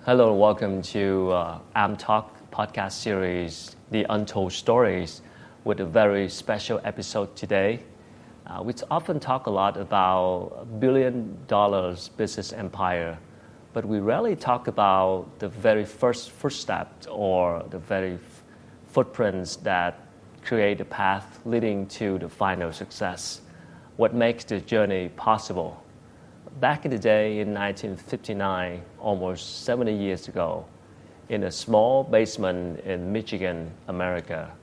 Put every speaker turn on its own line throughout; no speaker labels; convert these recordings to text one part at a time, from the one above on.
Hello and welcome to Amtalk podcast series, The Untold Stories, with a very special episode today. We often talk a lot about $1 billion business empire, but we rarely talk about the very first step or the very footprints that create the path leading to the final success. What makes the journey possible? Back in the day in 1959, almost 70 years ago, in a small basement in Michigan, America,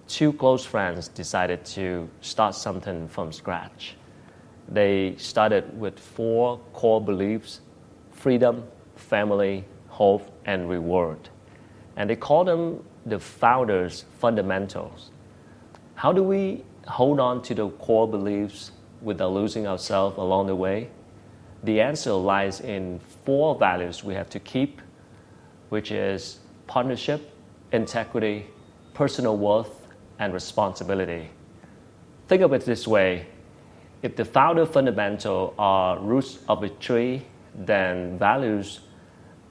two close friends decided to start something from scratch. They started with 4 core beliefs: freedom, family, hope, and reward. And they called them the founders' fundamentals. How do we hold on to the core beliefs without losing ourselves along the way? The answer lies in 4 values we have to keep, which is partnership, integrity, personal worth, and responsibility. Think of it this way: if the founder fundamental are roots of a tree, then values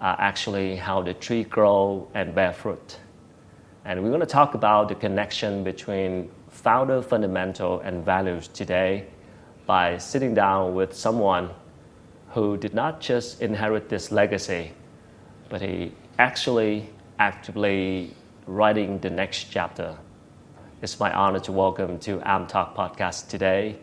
are actually how the tree grow and bear fruit. And we're going to talk about the connection between founder fundamental and values today by sitting down with someone who did not just inherit this legacy, but he actually actively writing the next chapter. It's my honor to welcome to Amtalk podcast today,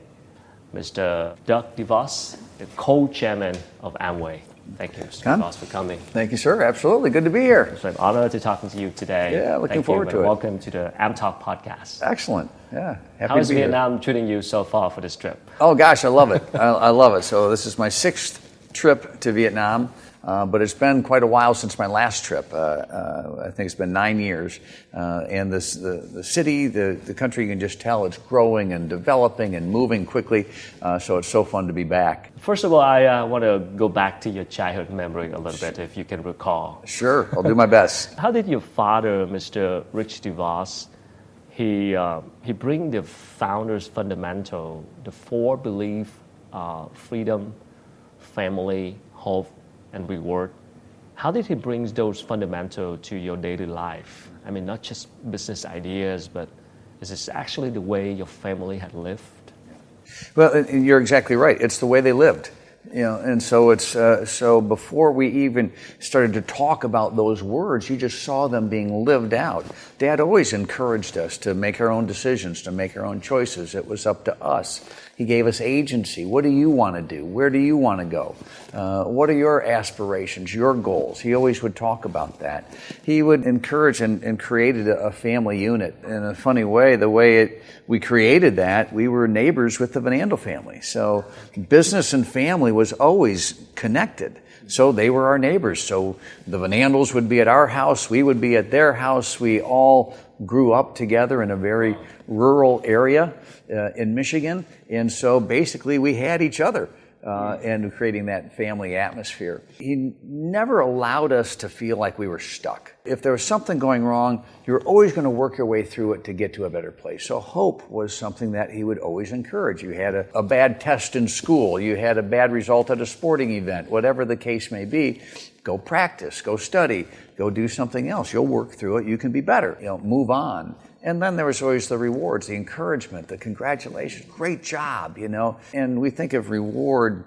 Mr. Doug DeVos, the co-chairman of Amway. Thank you, Mr. DeVos, for coming.
Thank you, sir. Absolutely. Good to be here.
It's an honor to talking to you today.
Yeah, looking forward to it.
Welcome to the Amtalk podcast.
Excellent. Yeah. Happy
How is
to be
Vietnam
here.
treating you so far for this trip?
Oh, gosh, I love it. I love it. So this is my 6th trip to Vietnam, but it's been quite a while since my last trip. I think it's been 9 years. And the city, the country, you can just tell it's growing and developing and moving quickly. So it's so fun to be back.
First of all, I want to go back to your childhood memory a little bit, if you can recall.
Sure, I'll do my best.
How did your father, Mr. Rich DeVos, he bring the founders' fundamental, the 4 belief, freedom, family, hope, and reward? How did he bring those fundamentals to your daily life? I mean, not just business ideas, but is this actually the way your family had lived?
Well, you're exactly right. It's the way they lived. And so it's so before we even started to talk about those words, you just saw them being lived out. Dad always encouraged us to make our own decisions, to make our own choices. It was up to us. He gave us agency. What do you want to do? Where do you want to go? What are your aspirations, your goals? He always would talk about that. He would encourage and created a family unit. In a funny way, we created that, we were neighbors with the Van Andel family. So business and family was always connected. So they were our neighbors. So the Van Andels would be at our house, we would be at their house. We all grew up together in a very rural area in Michigan. And so basically we had each other and creating that family atmosphere. He never allowed us to feel like we were stuck. If there was something going wrong, you were always going to work your way through it to get to a better place. So hope was something that he would always encourage. You had a bad test in school, you had a bad result at a sporting event, whatever the case may be, go practice, go study, go do something else. You'll work through it, you can be better, move on. And then there was always the rewards, the encouragement, the congratulations, great job, And we think of reward,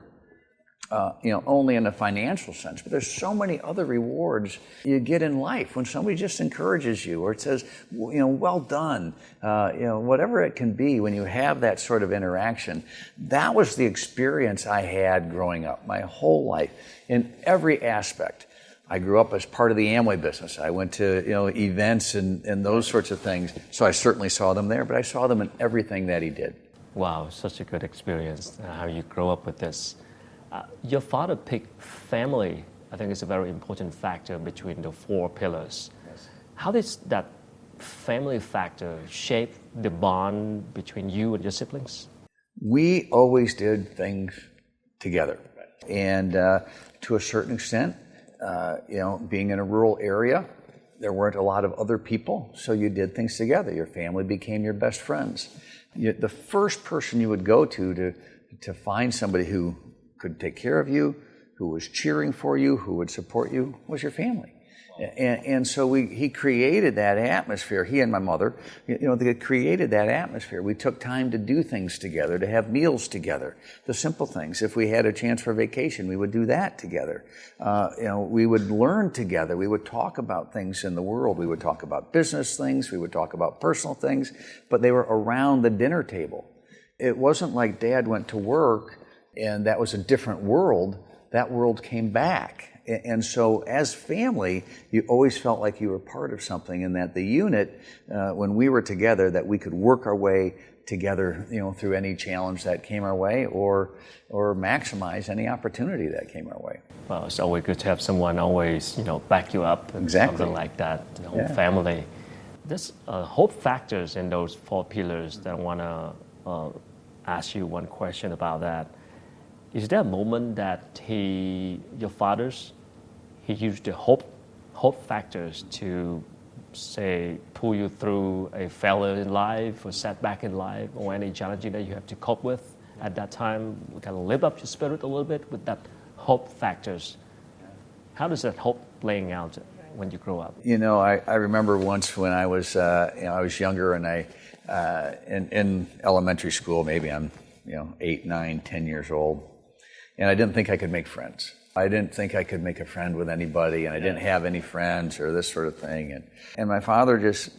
only in a financial sense, but there's so many other rewards you get in life when somebody just encourages you, or it says, well done, whatever it can be. When you have that sort of interaction, that was the experience I had growing up my whole life in every aspect. I grew up as part of the Amway business. I went to events and those sorts of things. So I certainly saw them there, but I saw them in everything that he did.
Wow, such a good experience, how you grow up with this. Your father picked family. I think it's a very important factor between the 4 pillars. Yes. How does that family factor shape the bond between you and your siblings?
We always did things together. And to a certain extent, being in a rural area, there weren't a lot of other people, so you did things together. Your family became your best friends. The first person you would go to find somebody who could take care of you, who was cheering for you, who would support you, was your family. And so he created that atmosphere. He and my mother, they created that atmosphere. We took time to do things together, to have meals together, the simple things. If we had a chance for vacation, we would do that together. We would learn together. We would talk about things in the world. We would talk about business things. We would talk about personal things. But they were around the dinner table. It wasn't like Dad went to work and that was a different world. That world came back. And so as family, you always felt like you were part of something, and that the unit, when we were together, that we could work our way together, through any challenge that came our way, or maximize any opportunity that came our way.
Well, it's always good to have someone always, back you up.
Exactly.
Something like that, the whole family. There's hope factors in those 4 pillars that I want to ask you one question about that. Is there a moment that your father's, he used the hope factors to, say, pull you through a failure in life or setback in life or any challenge that you have to cope with at that time? Kind of live up your spirit a little bit with that hope factors. How does that hope playing out when you grow up?
I remember once when I was younger, and in elementary school, maybe I'm 8, 9, 10 years old. And I didn't think I could make friends. I didn't think I could make a friend with anybody, and I didn't have any friends or this sort of thing. And my father just,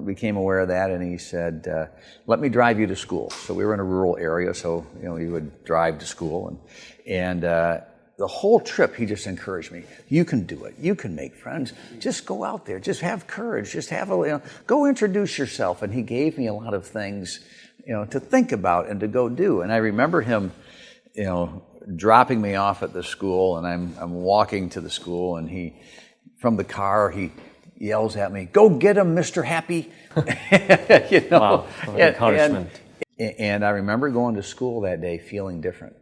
became aware of that, and he said, let me drive you to school. So we were in a rural area, so, he would drive to school. And the whole trip, he just encouraged me. You can do it. You can make friends. Just go out there. Just have courage. Just go introduce yourself. And he gave me a lot of things, to think about and to go do. And I remember him, dropping me off at the school, and I'm walking to the school, and from the car, he yells at me, "Go get him, Mr. Happy."
Wow, encouragement.
And I remember going to school that day feeling different.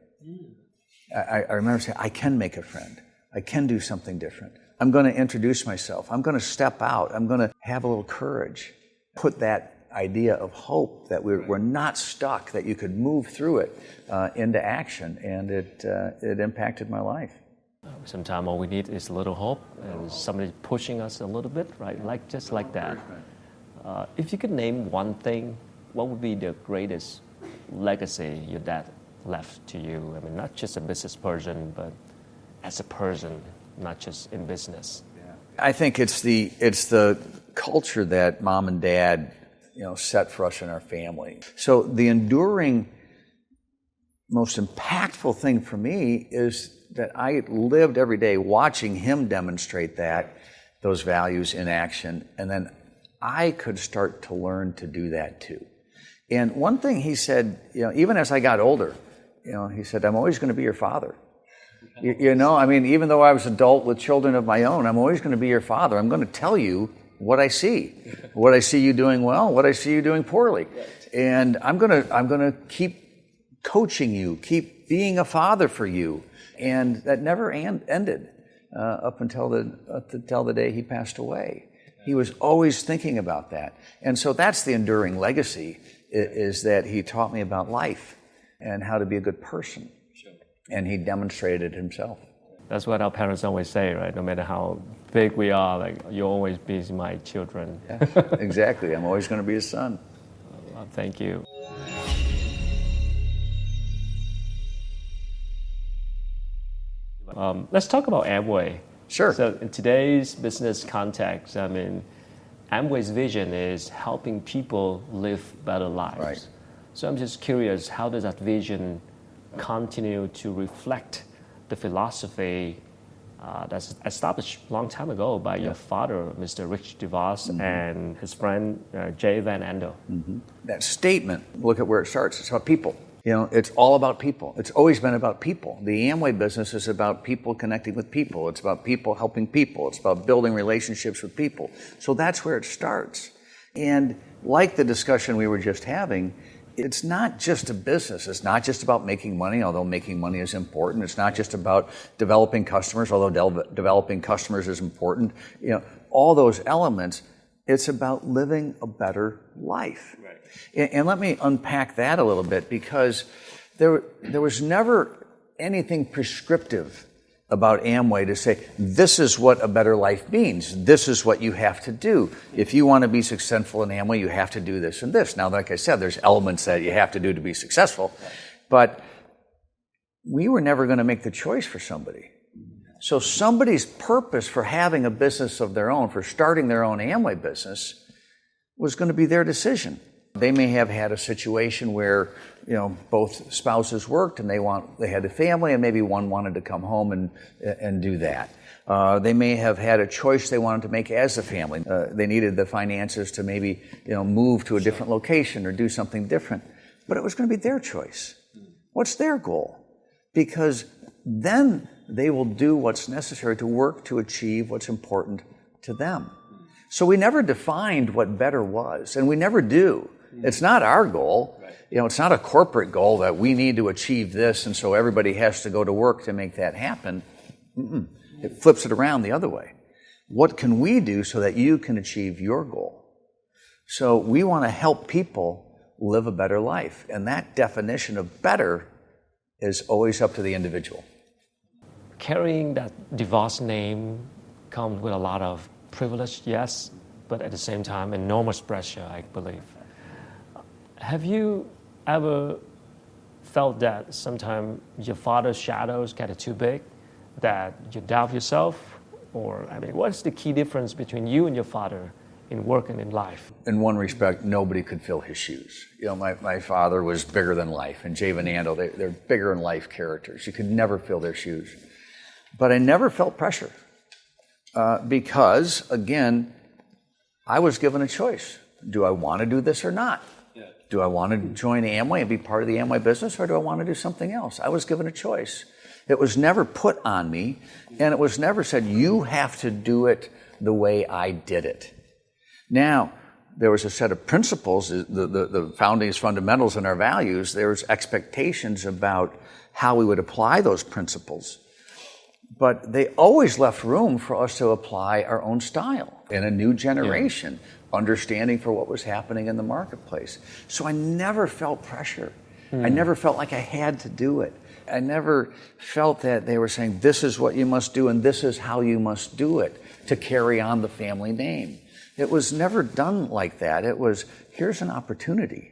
I remember saying, I can make a friend. I can do something different. I'm going to introduce myself. I'm going to step out. I'm going to have a little courage. Put that idea of hope that we're not stuck, that you could move through it into action, and it impacted my life.
Sometimes all we need is a little hope and somebody pushing us a little bit, right? Just like that. If you could name one thing, what would be the greatest legacy your dad left to you? I mean, not just a business person, but as a person, not just in business.
I think it's the culture that Mom and Dad set for us in our family. So the enduring, most impactful thing for me is that I lived every day watching him demonstrate those values in action, and then I could start to learn to do that too. And one thing he said, even as I got older, he said, I'm always going to be your father. Even though I was an adult with children of my own, I'm always going to be your father. I'm going to tell you what I see you doing well, what I see you doing poorly, and I'm gonna keep coaching you, keep being a father for you, and that never ended up until the day he passed away. He was always thinking about that, and so that's the enduring legacy, is that he taught me about life and how to be a good person, and he demonstrated it himself.
That's what our parents always say, right? No matter how big we are, you'll always be my children.
Yeah, exactly. I'm always going to be a son.
Well, thank you. Let's talk about Amway.
Sure.
So in today's business context, Amway's vision is helping people live better lives.
Right.
So I'm just curious, how does that vision continue to reflect the philosophy that's established a long time ago by your father, Mr. Rich DeVos, and his friend, Jay Van Andel?
That statement, look at where it starts. It's about people. It's all about people. It's always been about people. The Amway business is about people connecting with people. It's about people helping people. It's about building relationships with people. So that's where it starts. And like the discussion we were just having, it's not just a business. It's not just about making money, although making money is important. It's not just about developing customers, although developing customers is important. All those elements, it's about living a better life. Right. And let me unpack that a little bit, because there was never anything prescriptive about Amway to say, this is what a better life means. This is what you have to do. If you want to be successful in Amway, you have to do this and this. Now, like I said, there's elements that you have to do to be successful, but we were never going to make the choice for somebody. So somebody's purpose for having a business of their own, for starting their own Amway business, was going to be their decision. They may have had a situation where, both spouses worked and they had a family, and maybe one wanted to come home and do that. They may have had a choice they wanted to make as a family. They needed the finances to maybe, move to a different location or do something different. But it was going to be their choice. What's their goal? Because then they will do what's necessary to work to achieve what's important to them. So we never defined what better was, and we never do. It's not our goal. It's not a corporate goal that we need to achieve this, and so everybody has to go to work to make that happen. It flips it around the other way. What can we do so that you can achieve your goal? So we want to help people live a better life, and that definition of better is always up to the individual.
Carrying that DeVos name comes with a lot of privilege, yes, but at the same time, enormous pressure, I believe. Have you ever felt that sometimes your father's shadows get too big, that you doubt yourself? Or, what's the key difference between you and your father in work and in life?
In one respect, nobody could fill his shoes. My father was bigger than life, and Jay Van Andel, they're bigger than life characters. You could never fill their shoes. But I never felt pressure because, again, I was given a choice. Do I want to do this or not? Yeah. Do I want to join Amway and be part of the Amway business, or do I want to do something else? I was given a choice. It was never put on me, and it was never said, you have to do it the way I did it. Now, there was a set of principles, the founding's fundamentals and our values. There was expectations about how we would apply those principles. But they always left room for us to apply our own style in a new generation, understanding for what was happening in the marketplace. So I never felt pressure. I never felt like I had to do it. I never felt that they were saying, this is what you must do and this is how you must do it to carry on the family name. It was never done like that. It was, here's an opportunity,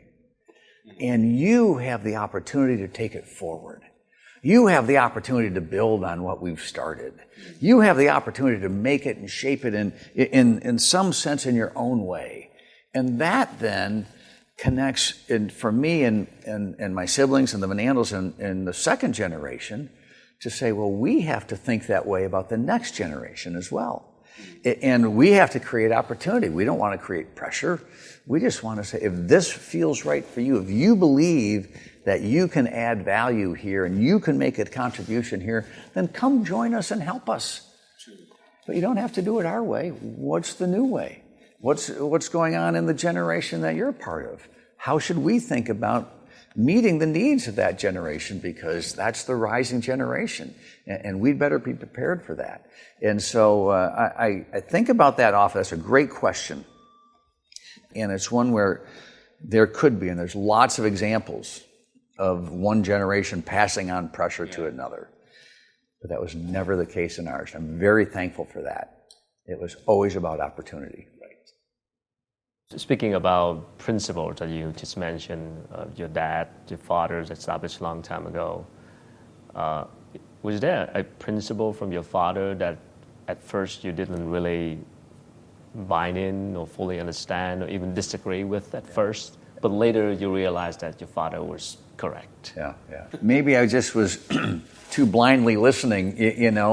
and you have the opportunity to take it forward. You have the opportunity to build on what we've started. You have the opportunity to make it and shape it in some sense in your own way. And that then connects, for me and my siblings and the Van Andels and the second generation, to say, well, we have to think that way about the next generation as well. And we have to create opportunity. We don't want to create pressure. We just want to say, if this feels right for you, if you believe that you can add value here and you can make a contribution here, then come join us and help us. But you don't have to do it our way. What's the new way? What's going on in the generation that you're a part of? How should we think about meeting the needs of that generation? Because that's the rising generation, and we'd better be prepared for that. And so I think about that often. That's a great question. And it's one where there could be, and there's lots of examples of one generation passing on pressure to another. But that was never the case in ours. I'm very thankful for that. It was always about opportunity.
Right. Speaking about principles that you just mentioned, your dad, your father's established a long time ago, was there a principle from your father that at first you didn't really buy in or fully understand or even disagree with at first, but later you realized that your father was correct?
Yeah. Maybe I just was too blindly listening,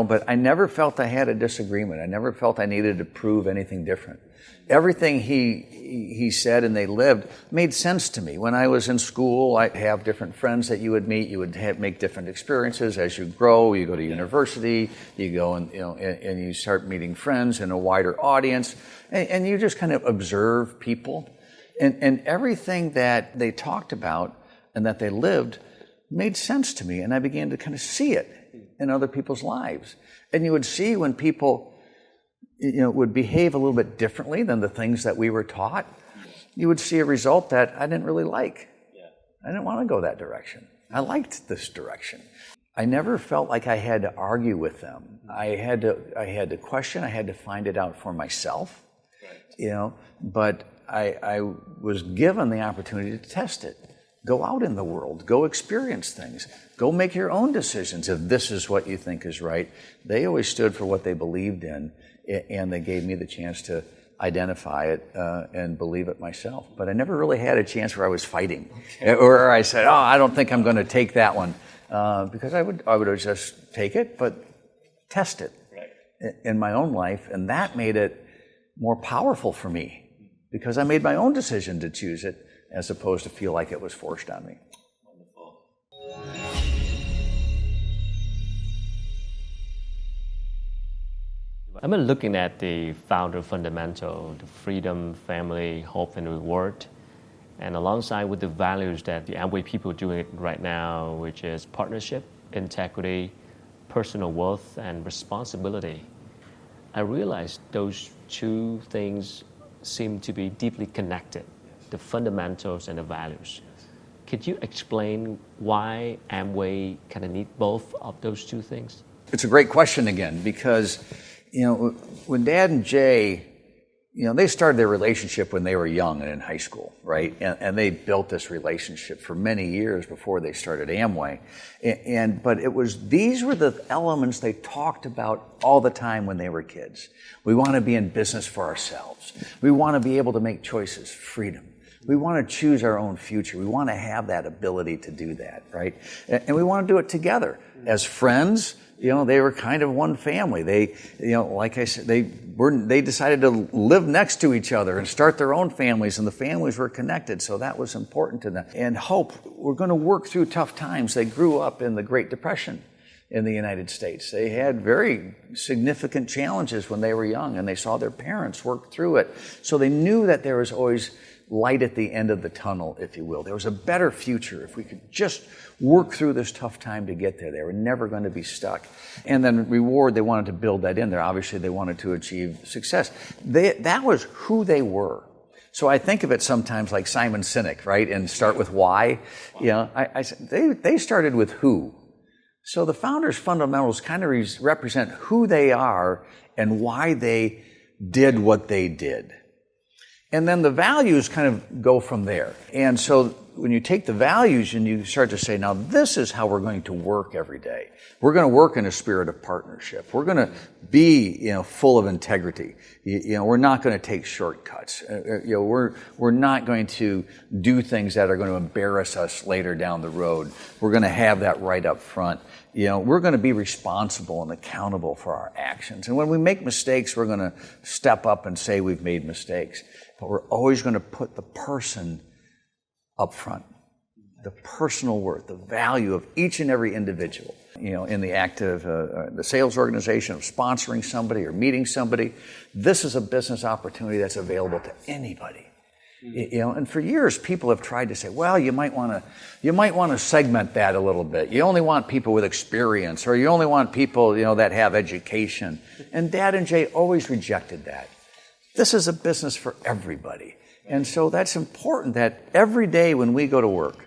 but I never felt I had a disagreement. I never felt I needed to prove anything different. Everything he said and they lived made sense to me. When I was in school, I'd have different friends that you would meet. You would make different experiences as you grow. You go to university, you go and you start meeting friends in a wider audience, and you just kind of observe people. And everything that they talked about and that they lived made sense to me, and I began to kind of see it in other people's lives. And you would see when people would behave a little bit differently than the things that we were taught, you would see a result that I didn't really like. I didn't want to go that direction. I liked this direction. I never felt like I had to argue with them. I had to question, I had to find it out for myself, but I was given the opportunity to test it. Go out in the world, go experience things, go make your own decisions if this is what you think is right. They always stood for what they believed in, and they gave me the chance to identify it and believe it myself. But I never really had a chance where I was fighting, or I said, I don't think I'm going to take that one, because I would just take it, but test it in my own life, and that made it more powerful for me, because I made my own decision to choose it, as opposed to feel like it was forced on me.
Wonderful. I'm looking at the founder fundamental, the freedom, family, hope, and reward, and alongside with the values that the Amway people are doing right now, which is partnership, integrity, personal worth, and responsibility. I realized those two things seem to be deeply connected. The fundamentals and the values. Could you explain why Amway kind of need both of those two things?
It's a great question again, because when Dad and Jay, they started their relationship when they were young and in high school, right? And they built this relationship for many years before they started Amway. But these were the elements they talked about all the time when they were kids. We want to be in business for ourselves. We want to be able to make choices, freedom. We want to choose our own future. We want to have that ability to do that, right? And we want to do it together. As friends, they were kind of one family. They, like I said, they decided to live next to each other and start their own families, and the families were connected, so that was important to them. And hope, we're going to work through tough times. They grew up in the Great Depression in the United States. They had very significant challenges when they were young, and they saw their parents work through it. So they knew that there was always light at the end of the tunnel, if you will. There was a better future if we could just work through this tough time to get there. They were never going to be stuck. And then reward, they wanted to build that in there. Obviously, they wanted to achieve success. That was who they were. So I think of it sometimes like Simon Sinek, right? And start with why. They started with who. So the founders' fundamentals kind of represent who they are and why they did what they did. And then the values kind of go from there. And so when you take the values and you start to say, now this is how we're going to work every day. We're going to work in a spirit of partnership. We're going to be, full of integrity. We're not going to take shortcuts. We're not going to do things that are going to embarrass us later down the road. We're going to have that right up front. We're going to be responsible and accountable for our actions. And when we make mistakes, we're going to step up and say we've made mistakes. But we're always going to put the person up front, the personal worth, the value of each and every individual. In the act of the sales organization of sponsoring somebody or meeting somebody, this is a business opportunity that's available to anybody. And for years, people have tried to say, well, you might want to segment that a little bit. You only want people with experience, or you only want people, that have education. And Dad and Jay always rejected that. This is a business for everybody. And so that's important that every day when we go to work,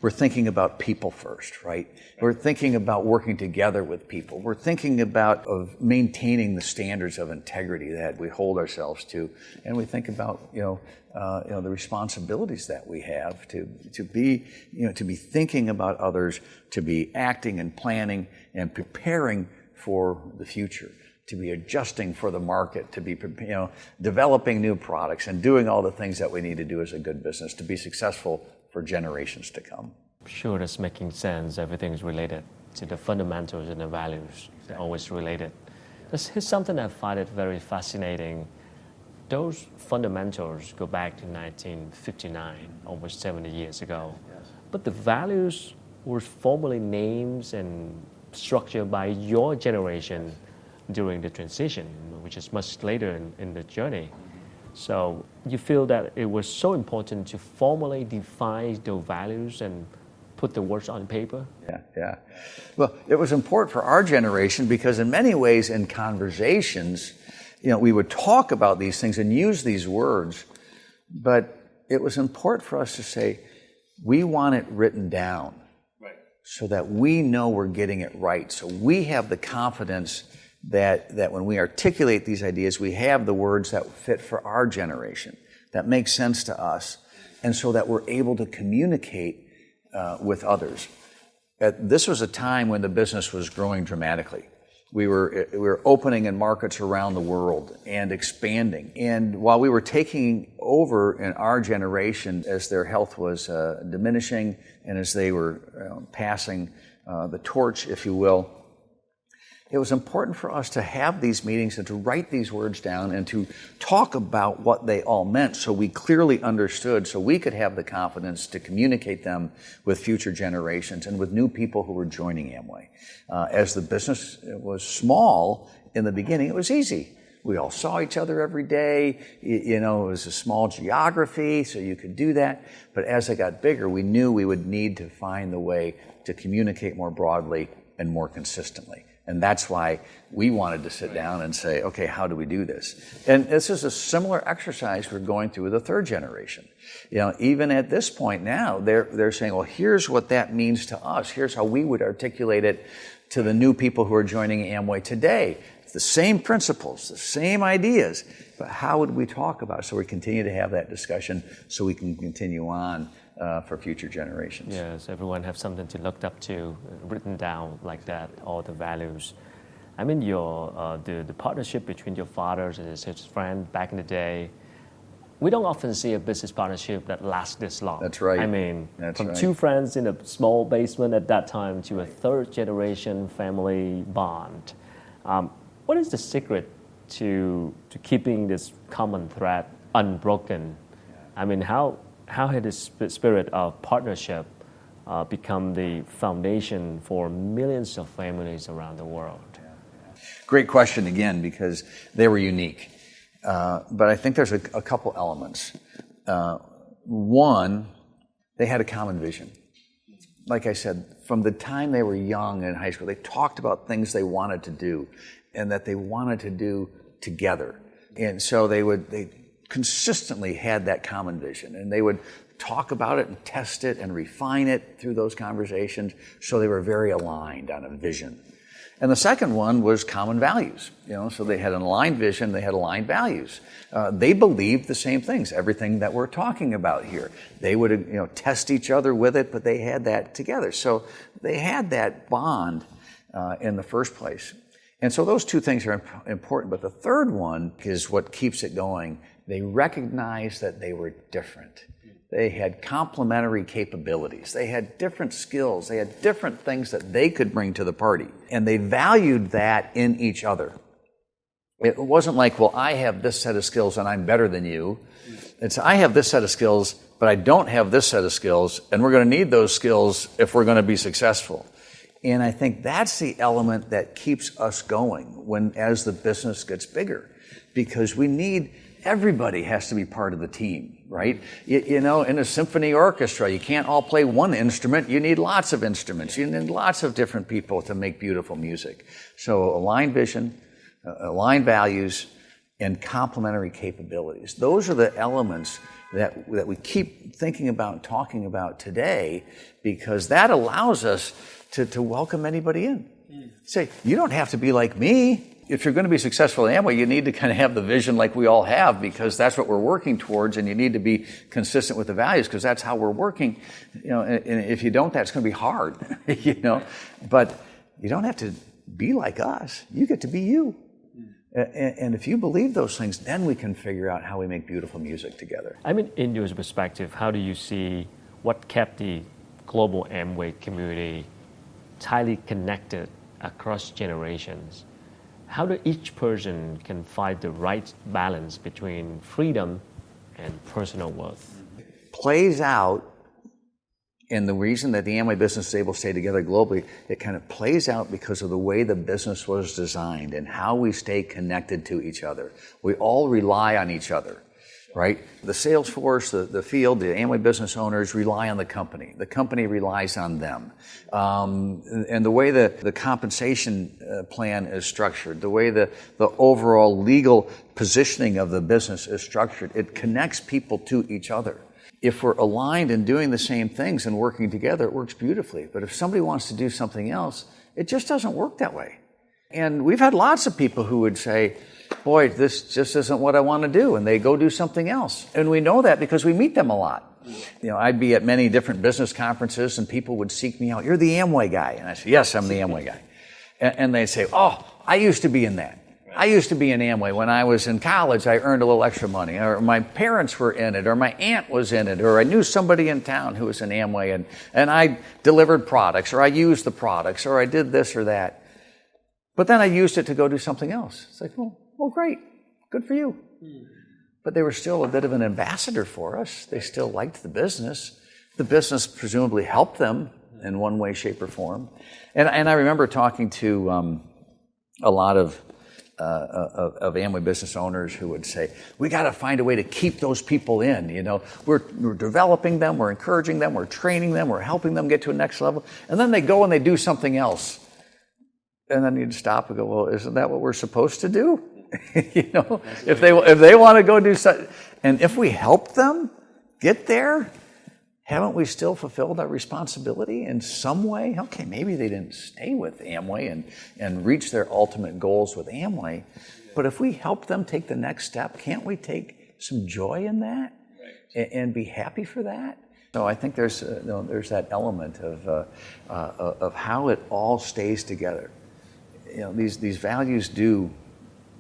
we're thinking about people first, right? We're thinking about working together with people. We're thinking about maintaining the standards of integrity that we hold ourselves to. And we think about, the responsibilities that we have to be thinking about others, to be acting and planning and preparing for the future, to be adjusting for the market, to be developing new products and doing all the things that we need to do as a good business to be successful for generations to come.
Sure, that's making sense. Everything is related to the fundamentals and the values. They're always related. Here's something I find it very fascinating. Those fundamentals go back to 1959, almost 70 years ago. Yes. But the values were formally named and structured by your generation during the transition, which is much later in the journey. So you feel that it was so important to formally define those values and put the words on paper?
Yeah. Well, it was important for our generation because in many ways in conversations, we would talk about these things and use these words, but it was important for us to say, we want it written down. Right. so that we know we're getting it right. So we have the confidence that when we articulate these ideas, we have the words that fit for our generation, that make sense to us, and so that we're able to communicate with others. This was a time when the business was growing dramatically. We were opening in markets around the world and expanding. And while we were taking over in our generation as their health was diminishing and as they were passing the torch, if you will, it was important for us to have these meetings and to write these words down and to talk about what they all meant so we clearly understood, so we could have the confidence to communicate them with future generations and with new people who were joining Amway. As the business was small in the beginning, it was easy. We all saw each other every day. It was a small geography, so you could do that. But as it got bigger, we knew we would need to find the way to communicate more broadly and more consistently. And that's why we wanted to sit down and say, okay, how do we do this? And this is a similar exercise we're going through with the third generation. Even at this point now, they're saying, well, here's what that means to us. Here's how we would articulate it to the new people who are joining Amway today. It's the same principles, the same ideas, but how would we talk about it? So we continue to have that discussion so we can continue on for future generations.
Yes, everyone have something to look up to, written down like that, all the values. I mean, the partnership between your fathers and his friend back in the day, we don't often see a business partnership that lasts this long.
That's right.
I mean, from
right.
two friends in a small basement at that time to a third generation family bond. What is the secret to keeping this common thread unbroken? I mean, how had this spirit of partnership become the foundation for millions of families around the world?
Great question again, because they were unique. But I think there's a couple elements. One, they had a common vision. Like I said, from the time they were young in high school, they talked about things they wanted to do and that they wanted to do together. And so they consistently had that common vision, and they would talk about it and test it and refine it through those conversations, so they were very aligned on a vision. And the second one was common values. So they had an aligned vision, they had aligned values. They believed the same things, everything that we're talking about here. They would test each other with it, but they had that together. So they had that bond in the first place. And so those two things are important, but the third one is what keeps it going. They recognized that they were different. They had complementary capabilities. They had different skills. They had different things that they could bring to the party. And they valued that in each other. It wasn't like, well, I have this set of skills and I'm better than you. It's, I have this set of skills, but I don't have this set of skills, and we're going to need those skills if we're going to be successful. And I think that's the element that keeps us going as the business gets bigger, because everybody has to be part of the team, right? In a symphony orchestra, you can't all play one instrument. You need lots of instruments. You need lots of different people to make beautiful music. So aligned vision, aligned values, and complementary capabilities. Those are the elements that we keep thinking about and talking about today, because that allows us to welcome anybody in. Say, you don't have to be like me. If you're going to be successful in Amway, you need to kind of have the vision like we all have, because that's what we're working towards, and you need to be consistent with the values, because that's how we're working. And if you don't, that's going to be hard, But you don't have to be like us. You get to be you. And if you believe those things, then we can figure out how we make beautiful music together.
I mean, in your perspective, how do you see what kept the global Amway community tightly connected across generations? How do each person can find the right balance between freedom and personal worth?
Plays out, and the reason that the Amway business is able to stay together globally, it kind of plays out because of the way the business was designed and how we stay connected to each other. We all rely on each other, right? The sales force, the field, the Amway business owners rely on the company. The company relies on them. And the way the compensation plan is structured, the way the overall legal positioning of the business is structured, it connects people to each other. If we're aligned and doing the same things and working together, it works beautifully. But if somebody wants to do something else, it just doesn't work that way. And we've had lots of people who would say, boy, this just isn't what I want to do, and they go do something else. And we know that because we meet them a lot. You know, I'd be at many different business conferences and people would seek me out. You're the Amway guy. And I say, yes, I'm the Amway guy. And they'd say, oh, I used to be in that. I used to be in Amway. When I was in college, I earned a little extra money, or my parents were in it, or my aunt was in it, or I knew somebody in town who was in Amway, and I delivered products, or I used the products, or I did this or that. But then I used it to go do something else. It's like, well, great. Good for you. But they were still a bit of an ambassador for us. They still liked the business. The business presumably helped them in one way, shape, or form. And I remember talking to a lot of Amway business owners who would say, we got to find a way to keep those people in. You know, we're developing them, we're encouraging them, we're training them, we're helping them get to a next level. And then they go and they do something else. And then you'd stop and go, well, isn't that what we're supposed to do? You know, if they want to go do something, and if we help them get there, haven't we still fulfilled our responsibility in some way? Okay, maybe they didn't stay with Amway and reach their ultimate goals with Amway, but if we help them take the next step, can't we take some joy in that and be happy for that? So I think there's that element of how it all stays together. You know, these values do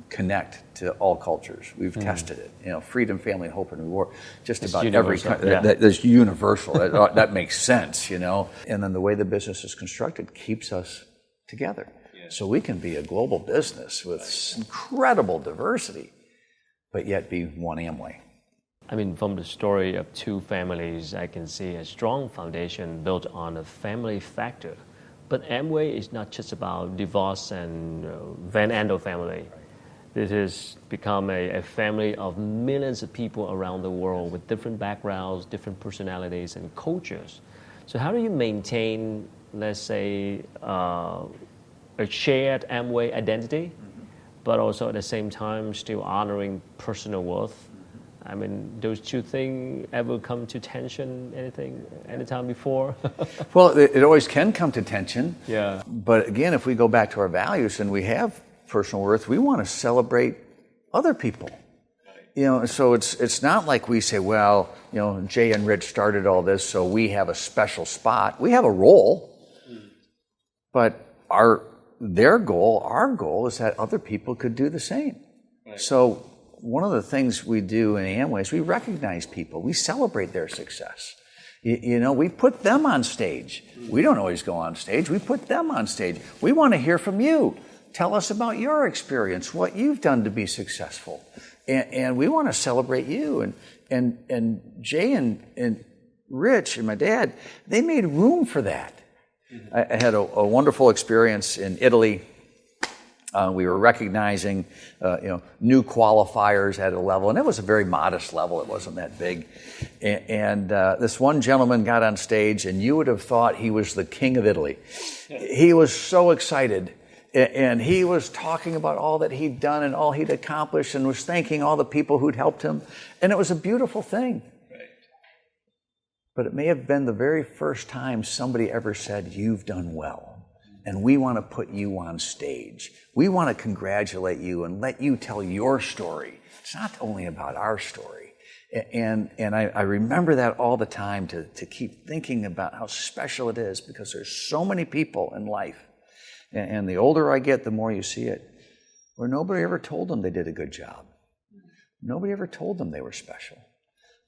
connect to all cultures. We've tested it. You know, freedom, family, hope, and reward. Just it's about every country. Yeah. That's universal. that makes sense, you know. And then the way the business is constructed keeps us together. Yeah. So we can be a global business with incredible diversity, but yet be one Amway.
I mean, from the story of two families, I can see a strong foundation built on a family factor. But Amway is not just about DeVos and Van Andel family. It has become a family of millions of people around the world with different backgrounds, different personalities, and cultures. So how do you maintain, let's say, a shared Amway identity, but also at the same time still honoring personal worth? I mean, those two things ever come to tension anytime before?
Well, it always can come to tension.
Yeah.
But again, if we go back to our values and we have personal worth, we want to celebrate other people. You know, so it's not like we say, well, you know, Jay and Rich started all this, so we have a special spot. We have a role, but our goal is that other people could do the same. Right. So one of the things we do in Amway is we recognize people. We celebrate their success. You know, we put them on stage. We don't always go on stage. We put them on stage. We want to hear from you. Tell us about your experience, what you've done to be successful. And we want to celebrate you. And Jay and Rich and my dad, they made room for that. I had a wonderful experience in Italy. We were recognizing, new qualifiers at a level, and it was a very modest level. It wasn't that big. And this one gentleman got on stage, and you would have thought he was the king of Italy. He was so excited, and he was talking about all that he'd done and all he'd accomplished, and was thanking all the people who'd helped him. And it was a beautiful thing. But it may have been the very first time somebody ever said, "You've done well, and we want to put you on stage. We want to congratulate you and let you tell your story. It's not only about our story." And I remember that all the time to keep thinking about how special it is, because there's so many people in life. And the older I get, the more you see it, where nobody ever told them they did a good job. Nobody ever told them they were special.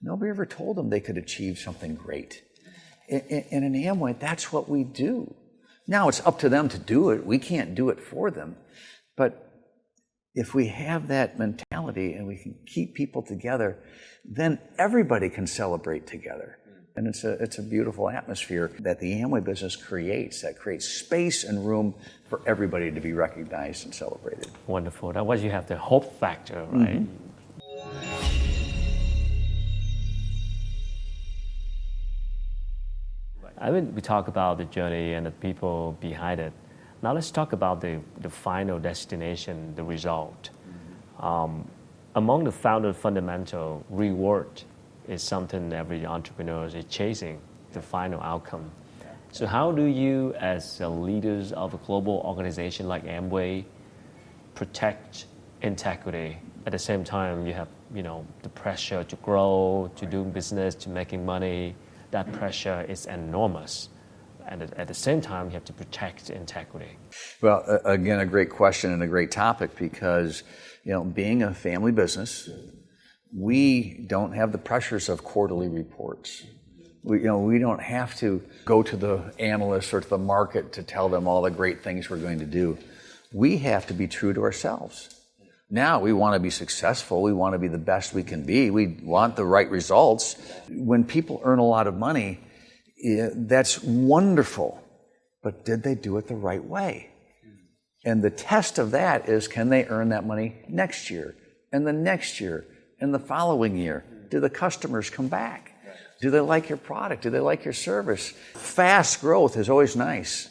Nobody ever told them they could achieve something great. And in Amway, that's what we do. Now it's up to them to do it. We can't do it for them. But if we have that mentality and we can keep people together, then everybody can celebrate together. And it's a beautiful atmosphere that the Amway business creates, that creates space and room for everybody to be recognized and celebrated.
Wonderful. That's why you have the hope factor, right? I mean, we talk about the journey and the people behind it. Now let's talk about the final destination, the result. Among the founder fundamental, reward is something every entrepreneur is chasing, the final outcome. So how do you, as leaders of a global organization like Amway, protect integrity? At the same time, you have, the pressure to grow, to do business, to making money. That pressure is enormous. And at the same time, you have to protect integrity.
Well, again, a great question and a great topic because, being a family business, we don't have the pressures of quarterly reports. We don't have to go to the analysts or to the market to tell them all the great things we're going to do. We have to be true to ourselves. Now, we want to be successful. We want to be the best we can be. We want the right results. When people earn a lot of money, that's wonderful. But did they do it the right way? And the test of that is, can they earn that money next year, and the next year, and the following year? Do the customers come back? Do they like your product? Do they like your service? Fast growth is always nice.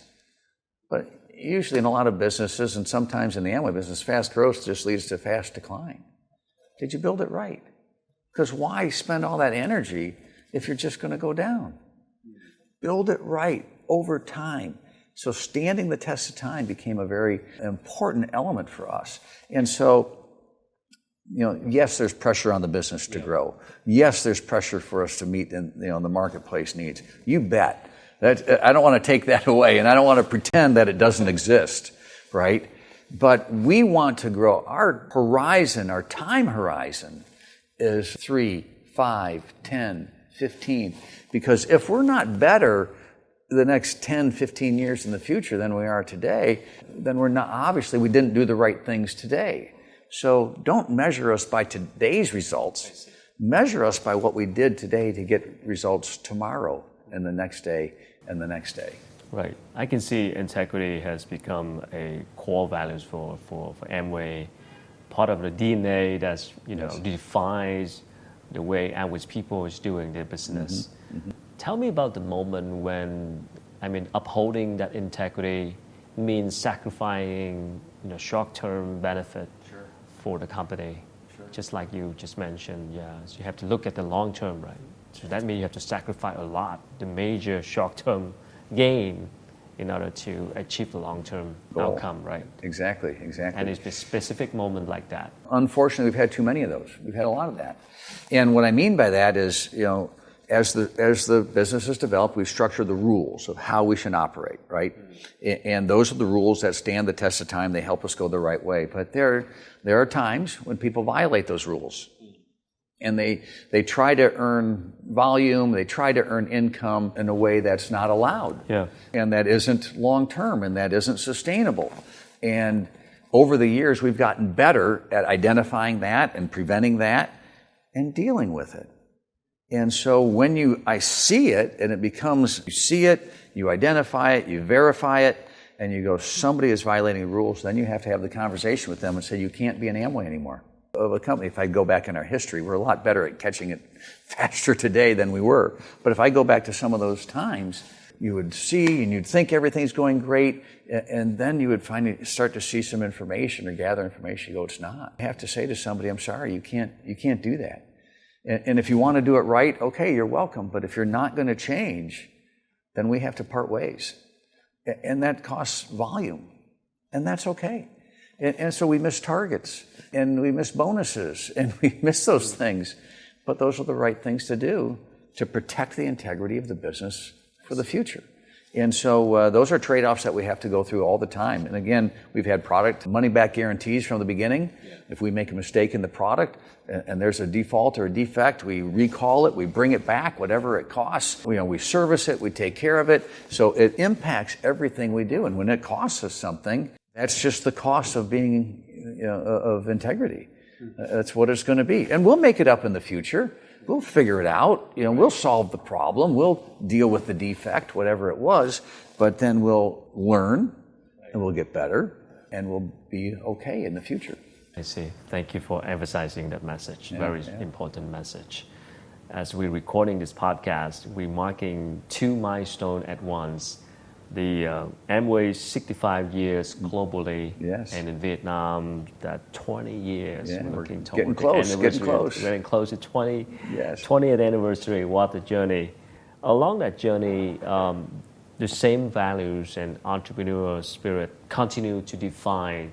But usually in a lot of businesses, and sometimes in the Amway business, fast growth just leads to fast decline. Did you build it right? Because why spend all that energy if you're just going to go down? Build it right over time. So standing the test of time became a very important element for us. And so, yes, there's pressure on the business to grow. Yes, there's pressure for us to meet the marketplace needs. You bet. I don't want to take that away, and I don't want to pretend that it doesn't exist, right? But we want to grow. Our horizon, our time horizon is 3, 5, 10, 15. Because if we're not better the next 10, 15 years in the future than we are today, then we're not, obviously we didn't do the right things today. So don't measure us by today's results. Measure us by what we did today to get results tomorrow and the next day and the next day.
Right. I can see integrity has become a core values for Amway, part of the DNA that's, defines the way Amway's people is doing their business. Mm-hmm. Tell me about the moment when, upholding that integrity means sacrificing, short-term benefit for the company. Sure. Just like you just mentioned, so you have to look at the long term, right? So that means you have to sacrifice a lot, the major short-term gain in order to achieve the long-term outcome, right? Exactly. And it's a specific moment like that.
Unfortunately, we've had too many of those. We've had a lot of that. And what I mean by that is, as the business has developed, we've structured the rules of how we should operate, right? And those are the rules that stand the test of time. They help us go the right way. But there are times when people violate those rules. And they try to earn volume, they try to earn income in a way that's not allowed.
Yeah.
And that isn't long-term, and that isn't sustainable. And over the years, we've gotten better at identifying that and preventing that and dealing with it. And so when I see it, and it becomes, you see it, you identify it, you verify it, and you go, somebody is violating the rules, then you have to have the conversation with them and say, you can't be an Amway anymore. Of a company, if I go back in our history, we're a lot better at catching it faster today than we were. But if I go back to some of those times, you would see and you'd think everything's going great, and then you would start to see some information or gather information. You go, it's not. You have to say to somebody, I'm sorry, you can't do that. And if you want to do it right, okay, you're welcome. But if you're not going to change, then we have to part ways. And that costs volume. And that's okay. And so we miss targets, and we miss bonuses, and we miss those things. But those are the right things to do to protect the integrity of the business for the future. And so those are trade-offs that we have to go through all the time. And again, we've had product money-back guarantees from the beginning. Yeah. If we make a mistake in the product and there's a default or a defect, we recall it, we bring it back, whatever it costs. We service it, we take care of it. So it impacts everything we do. And when it costs us something, that's just the cost of being, of integrity. That's what it's going to be. And we'll make it up in the future. We'll figure it out. We'll solve the problem. We'll deal with the defect, whatever it was. But then we'll learn, and we'll get better, and we'll be okay in the future.
I see. Thank you for emphasizing that message. Very important message. As we're recording this podcast, we're marking 2 milestones at once. the Amway 65 years globally,
Yes.
and in Vietnam that 20 years.
Yeah, we're
looking
getting
toward
close,
the
getting
anniversary.
close.
Getting close to 20,
Yes.
20th anniversary. What a journey! Along that journey, the same values and entrepreneurial spirit continue to define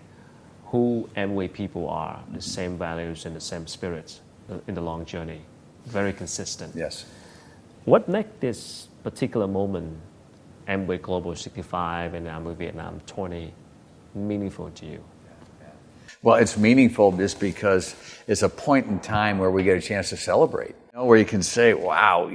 who Amway people are. The same values and the same spirits in the long journey. Very consistent.
Yes.
What makes this particular moment, Amway Global 65 and Amway Vietnam 20, meaningful to you?
Well, it's meaningful just because it's a point in time where we get a chance to celebrate. Where you can say, wow,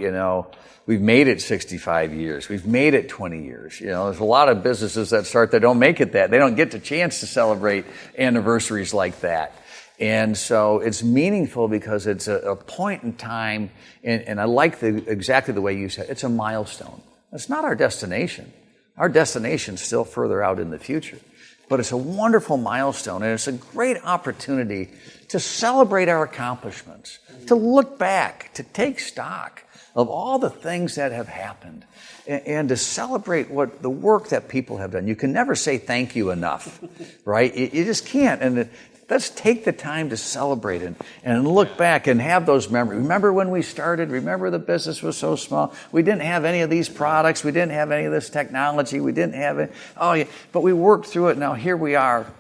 we've made it 65 years. We've made it 20 years. There's a lot of businesses that don't make it that. They don't get the chance to celebrate anniversaries like that. And so it's meaningful because it's a point in time, and I like exactly the way you said it. It's a milestone. It's not our destination. Our destination's still further out in the future. But it's a wonderful milestone, and it's a great opportunity to celebrate our accomplishments, to look back, to take stock of all the things that have happened, and to celebrate the work that people have done. You can never say thank you enough, right? You just can't. And let's take the time to celebrate and look back and have those memories. Remember when we started? Remember the business was so small? We didn't have any of these products. We didn't have any of this technology. We didn't have it. Oh, yeah. But we worked through it. Now here we are.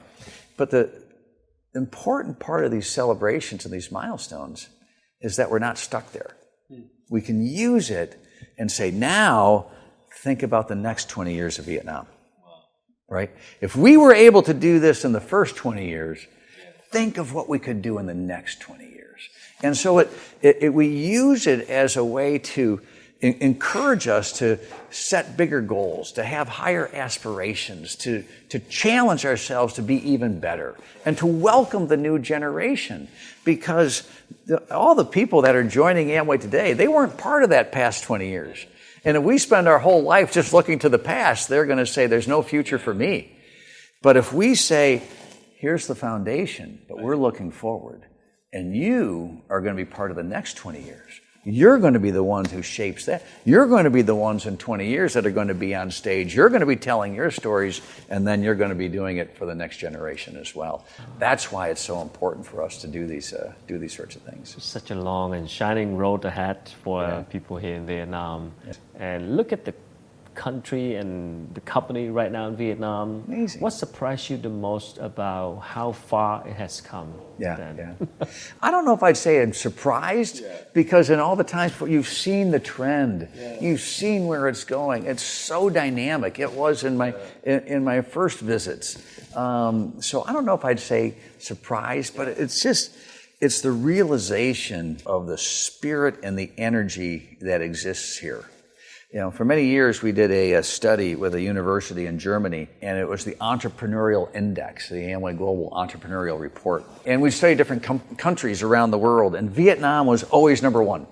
But the important part of these celebrations and these milestones is that we're not stuck there. We can use it and say, now think about the next 20 years of Vietnam. Right? If we were able to do this in the first 20 years, think of what we could do in the next 20 years. And so we use it as a way to encourage us to set bigger goals, to have higher aspirations, to challenge ourselves to be even better, and to welcome the new generation. Because all the people that are joining Amway today, they weren't part of that past 20 years. And if we spend our whole life just looking to the past, they're going to say, there's no future for me. But if we say, here's the foundation, but we're looking forward, and you are going to be part of the next 20 years. You're going to be the ones who shapes that. You're going to be the ones in 20 years that are going to be on stage. You're going to be telling your stories, and then you're going to be doing it for the next generation as well. That's why it's so important for us to do these sorts of things.
Such a long and shining road ahead for people here in Vietnam. Yeah. And look at the country and the company right now in Vietnam.
Amazing.
What surprised you the most about how far it has come?
Yeah. I don't know if I'd say I'm surprised, because in all the times you've seen the trend, you've seen where it's going. It's so dynamic. It was in my first visits. So I don't know if I'd say surprised, but it's the realization of the spirit and the energy that exists here. For many years we did a study with a university in Germany, and it was the Entrepreneurial Index, the Amway Global Entrepreneurial Report. And we studied different countries around the world, and Vietnam was always number one.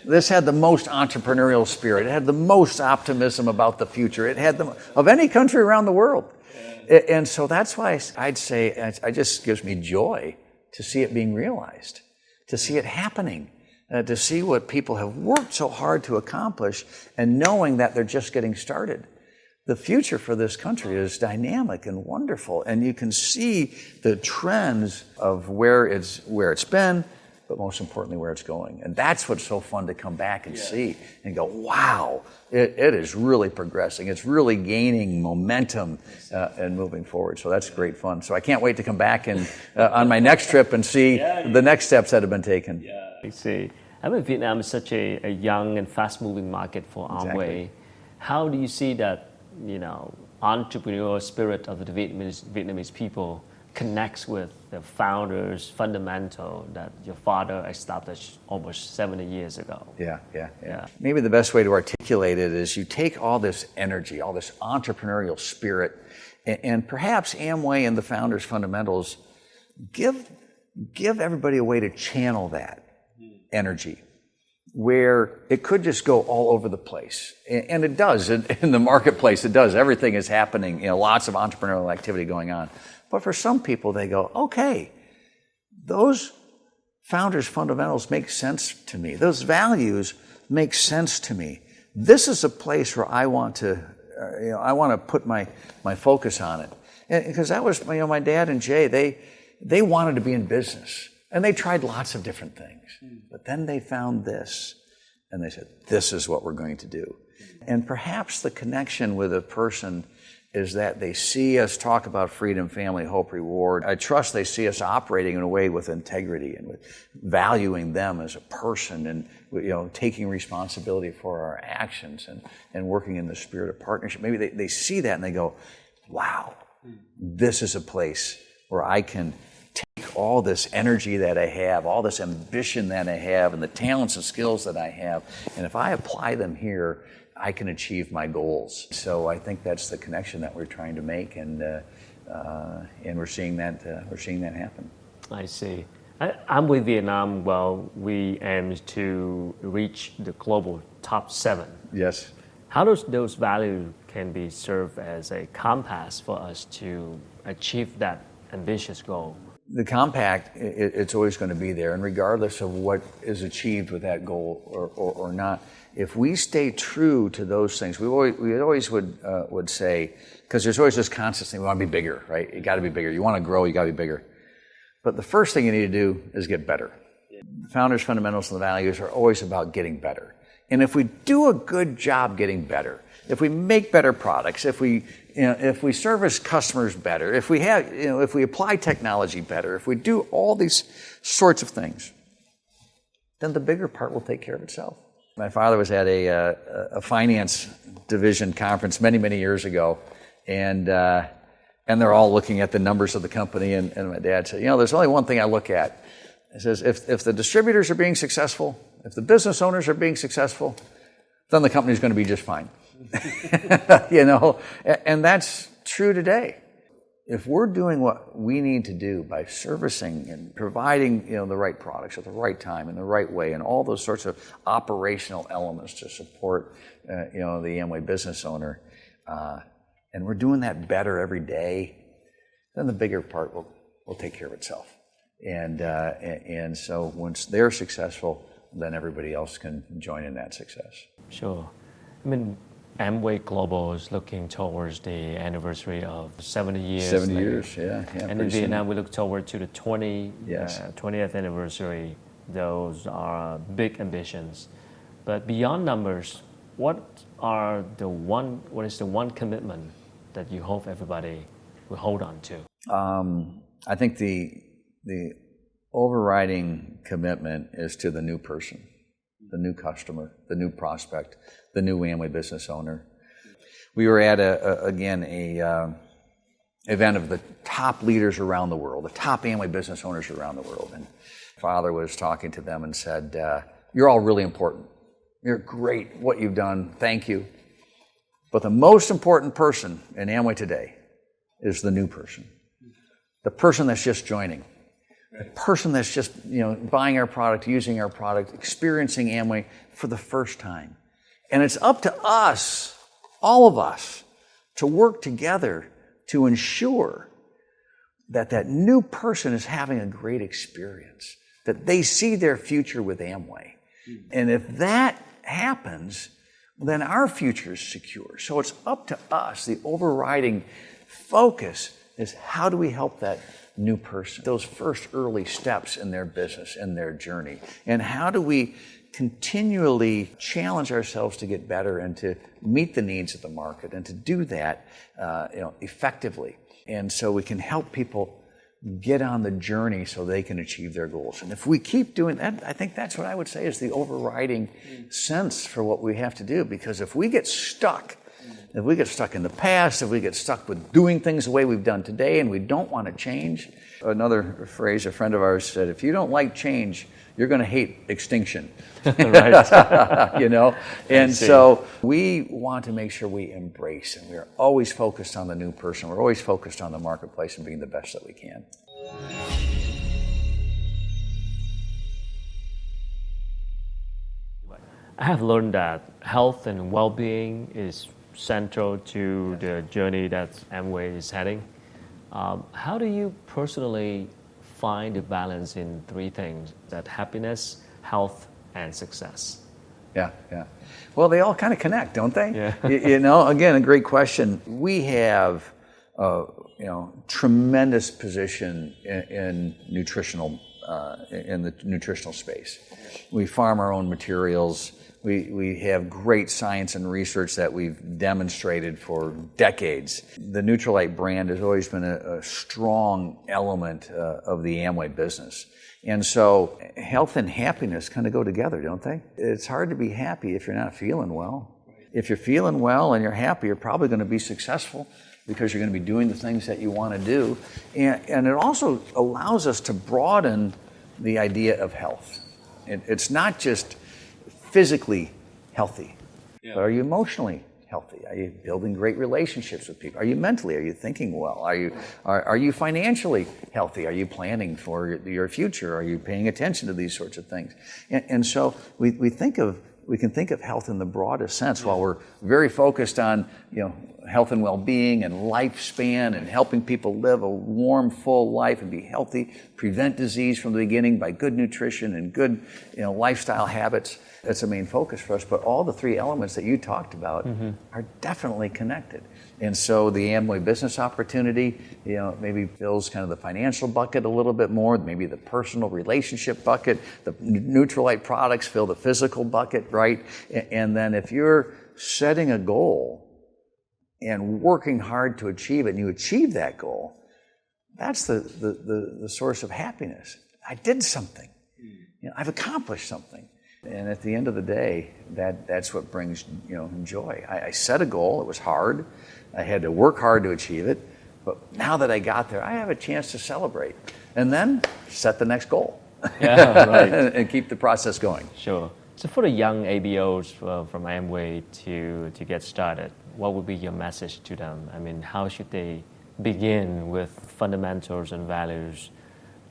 This had the most entrepreneurial spirit. It had the most optimism about the future. It had of any country around the world. And so that's why I'd say it just gives me joy to see it being realized, to see it happening. To see what people have worked so hard to accomplish, and knowing that they're just getting started. The future for this country is dynamic and wonderful, and you can see the trends of where it's been, but most importantly where it's going. And that's what's so fun to come back and see and go, wow, it is really progressing. It's really gaining momentum and moving forward. So that's great fun. So I can't wait to come back and on my next trip and see the next steps that have been taken.
I see. I mean, Vietnam is such a young and fast-moving market for Amway.
Exactly.
How do you see that, entrepreneurial spirit of the Vietnamese people connects with the founders' fundamental that your father established almost 70 years ago? Yeah.
Maybe the best way to articulate it is you take all this energy, all this entrepreneurial spirit, and perhaps Amway and the founders' fundamentals give everybody a way to channel that energy, where it could just go all over the place. And it does. In the marketplace, it does. Everything is happening, lots of entrepreneurial activity going on. But for some people, they go, okay, those founders' fundamentals make sense to me. Those values make sense to me. This is a place where I want to I want to put my focus on it. Because that was, my dad and Jay, they wanted to be in business. And they tried lots of different things. But then they found this, and they said, this is what we're going to do. And perhaps the connection with a person is that they see us talk about freedom, family, hope, reward. I trust they see us operating in a way with integrity and with valuing them as a person and taking responsibility for our actions and working in the spirit of partnership. Maybe they see that and they go, wow, this is a place where I can take all this energy that I have, all this ambition that I have, and the talents and skills that I have, and if I apply them here, I can achieve my goals. So I think that's the connection that we're trying to make, and we're seeing that happen.
I see. Amway Vietnam, well, we aim to reach the global top 7.
Yes.
How does those values can be served as a compass for us to achieve that ambitious goal?
The compact, it's always going to be there, and regardless of what is achieved with that goal or not, if we stay true to those things, we always would say, because there's always this constant thing, we want to be bigger, right? You got to be bigger. You want to grow, you got to be bigger. But the first thing you need to do is get better. The founders' fundamentals and the values are always about getting better. And if we do a good job getting better, if we make better products, if we service customers better, if we apply technology better, if we do all these sorts of things, then the bigger part will take care of itself. My father was at a finance division conference many, many years ago, and they're all looking at the numbers of the company, and my dad said, there's only one thing I look at. He says, if the distributors are being successful, if the business owners are being successful, then the company's going to be just fine. And that's true today. If we're doing what we need to do by servicing and providing, the right products at the right time in the right way, and all those sorts of operational elements to support, the Amway business owner, and we're doing that better every day, then the bigger part will take care of itself. And so once they're successful, then everybody else can join in that success.
Sure. Amway Global is looking towards the anniversary of 70 years.
70 years, yeah.
And in Vietnam, we look forward to the 20th anniversary. Those are big ambitions. But beyond numbers, what is the one commitment that you hope everybody will hold on to?
I think the overriding commitment is to the new person, the new customer, the new prospect, the new Amway business owner. We were at a event of the top leaders around the world, the top Amway business owners around the world, and Father was talking to them and said, "You're all really important. You're great. What you've done. Thank you. But the most important person in Amway today is the new person, the person that's just joining." The person that's just, buying our product, using our product, experiencing Amway for the first time. And it's up to us, all of us, to work together to ensure that that new person is having a great experience, that they see their future with Amway. And if that happens, then our future is secure. So it's up to us. The overriding focus is, how do we help that new person, those first early steps in their business, in their journey? And how do we continually challenge ourselves to get better and to meet the needs of the market and to do that effectively? And so we can help people get on the journey so they can achieve their goals. And if we keep doing that, I think that's what I would say is the overriding sense for what we have to do. Because if we get stuck in the past, if we get stuck with doing things the way we've done today and we don't want to change, another phrase a friend of ours said, if you don't like change, you're going to hate extinction.
Right.
And so we want to make sure we embrace, and we're always focused on the new person. We're always focused on the marketplace and being the best that we can.
I have learned that health and well-being is central to the journey that Amway is heading. How do you personally find the balance in three things, that happiness, health, and success?
Yeah, yeah. Well, they all kind of connect, don't they?
Yeah.
Again, a great question. We have, tremendous position in the nutritional space. We farm our own materials. We have great science and research that we've demonstrated for decades. The Nutrilite brand has always been a strong element of the Amway business. And so health and happiness kind of go together, don't they? It's hard to be happy if you're not feeling well. If you're feeling well and you're happy, you're probably going to be successful because you're going to be doing the things that you want to do. And it also allows us to broaden the idea of health. It's not just physically healthy, but are you emotionally healthy? Are you building great relationships with people? Are you mentally? Are you thinking well? Are you financially healthy? Are you planning for your future? Are you paying attention to these sorts of things? And so we can think of health in the broadest sense. While we're very focused on health and well-being and lifespan and helping people live a warm, full life and be healthy, prevent disease from the beginning by good nutrition and good lifestyle habits. That's a main focus for us. But all the three elements that you talked about are definitely connected. And so the Amway business opportunity, maybe fills kind of the financial bucket a little bit more, maybe the personal relationship bucket. The Nutrilite products fill the physical bucket, right? And then if you're setting a goal and working hard to achieve it, and you achieve that goal, that's the source of happiness. I did something. I've accomplished something. And at the end of the day, that's what brings joy. I set a goal. It was hard. I had to work hard to achieve it. But now that I got there, I have a chance to celebrate. And then set the next goal.
Yeah, right.
and keep the process going.
Sure. So for the young ABOs from Amway to get started, what would be your message to them? I mean, how should they begin with fundamentals and values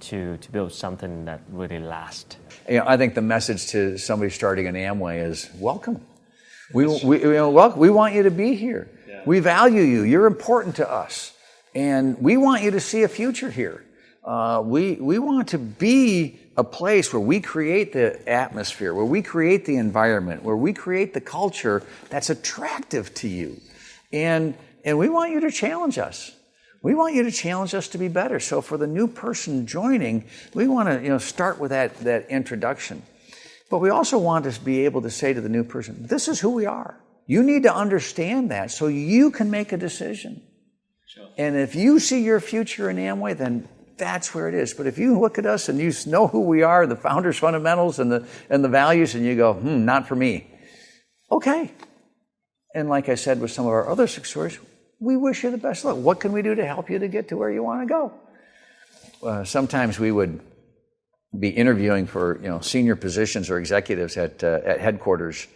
to build something that really lasts?
I think the message to somebody starting an Amway is welcome. We want you to be here. Yeah. We value you. You're important to us. And we want you to see a future here. We want to be a place where we create the atmosphere, where we create the environment, where we create the culture that's attractive to you. And we want you to challenge us. We want you to challenge us to be better. So for the new person joining, we want to start with that introduction. But we also want to be able to say to the new person, this is who we are. You need to understand that so you can make a decision. Sure. And if you see your future in Amway, then that's where it is. But if you look at us and you know who we are, the founders' fundamentals and the values, and you go, not for me. Okay. And like I said with some of our other success stories, we wish you the best luck. What can we do to help you to get to where you want to go? Sometimes we would be interviewing for senior positions or executives at headquarters.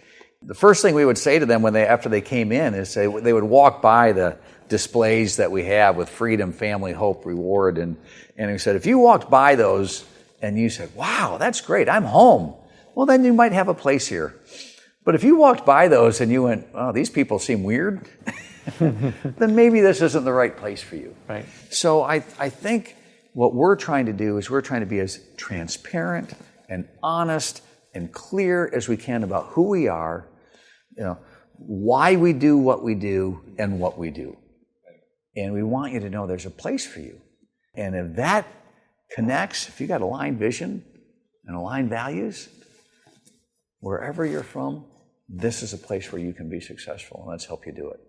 The first thing we would say to them after they came in is they would walk by the displays that we have with freedom, family, hope, reward, and we said, if you walked by those and you said, wow, that's great, I'm home, well, then you might have a place here. But if you walked by those and you went, oh, these people seem weird, then maybe this isn't the right place for you.
Right.
So I think what we're trying to do is we're trying to be as transparent and honest and clear as we can about who we are, why we do what we do and what we do. And we want you to know there's a place for you. And if that connects, if you got aligned vision and aligned values, wherever you're from, this is a place where you can be successful, and let's help you do it.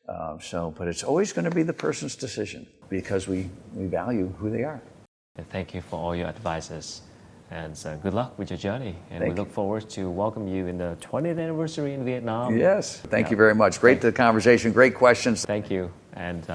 But it's always going to be the person's decision because we value who they are.
And thank you for all your advices. And good luck with your journey. And we look forward to welcome you in the 20th anniversary in Vietnam.
Yes, thank you very much. Great conversation, great questions.
Thank you. And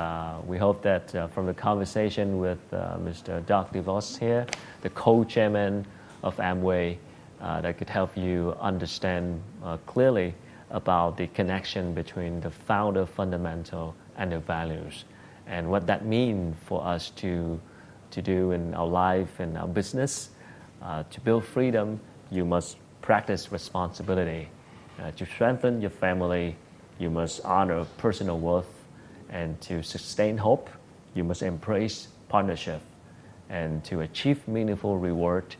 we hope that from the conversation with Mr. Doug DeVos here, the co-chairman of Amway, that could help you understand clearly about the connection between the founder fundamental and the values and what that means for us to do in our life and our business. To build freedom, you must practice responsibility. To strengthen your family, you must honor personal worth. And to sustain hope, you must embrace partnership. And to achieve meaningful reward,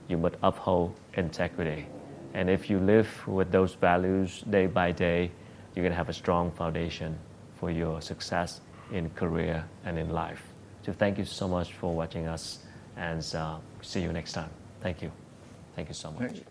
you must uphold integrity. And if you live with those values day by day, you're going to have a strong foundation for your success in career and in life. So thank you so much for watching us, and see you next time. Thank you. Thank you so much.